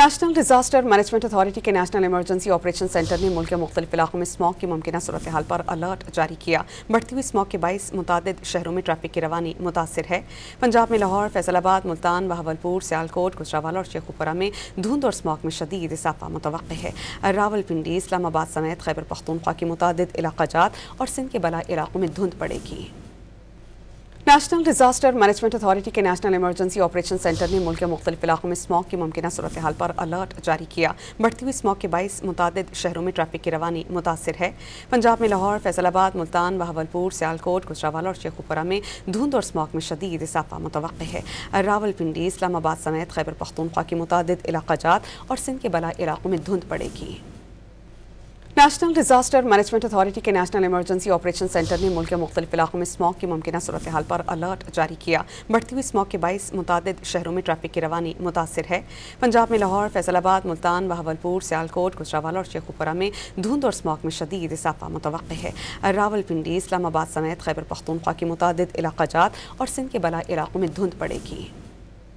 National disaster management authority کے national emergency operation centre نے ملک کے مختلف علاقوں میں اسموگ کی ممکنہ صورتحال پر الرٹ جاری کیا۔ بڑھتی ہوئی اسموگ کے باعث متعدد شہروں میں ٹریفک کی روانی متاثر ہے۔ پنجاب میں لاہور، فیصل آباد، ملتان، بہاولپور، سیالکوٹ، گجرانوالہ اور شیخوپورہ میں دھند اور اسموگ میں شدید اضافہ متوقع ہے۔ راولپنڈی، اسلام آباد سمیت خیبر پختونخوا کے متعدد علاقہ جات اور سندھ کے بالائی علاقوں میں دھند پڑے گی۔ نیشنل ڈیزاسٹر مینجمنٹ اتھارٹی کے نیشنل ایمرجنسی آپریشن سینٹر نے ملک کے مختلف علاقوں میں اسموگ کی ممکنہ صورتحال پر الرٹ جاری کیا۔ بڑھتی ہوئی اسموگ کے باعث متعدد شہروں میں ٹریفک کی روانی متاثر ہے۔ پنجاب میں لاہور، فیصل آباد، ملتان، بہاولپور، سیالکوٹ، گجرانوالہ اور شیخوپورہ میں دھند اور اسموگ میں شدید اضافہ متوقع ہے۔ راولپنڈی، اسلام آباد سمیت خیبر پختونخوا کے متعدد علاقہ جات اور سندھ کے بالائی علاقوں میں دھند پڑے گی۔ نیشنل ڈیزاسٹر مینجمنٹ اتھارٹی کے نیشنل ایمرجنسی آپریشن سینٹر نے ملک کے مختلف علاقوں میں اسموگ کی ممکنہ صورتحال پر الرٹ جاری کیا۔ بڑھتی ہوئی اسموگ کے باعث متعدد شہروں میں ٹریفک کی روانی متاثر ہے۔ پنجاب میں لاہور، فیصل آباد، ملتان، بہاولپور، سیالکوٹ، گجرانوالہ اور شیخوپورہ میں دھند اور اسموگ میں شدید اضافہ متوقع ہے۔ راولپنڈی، اسلام آباد سمیت خیبر پختونخوا کے متعدد علاقہ جات اور سندھ کے بالائی علاقوں میں دھند پڑے گی۔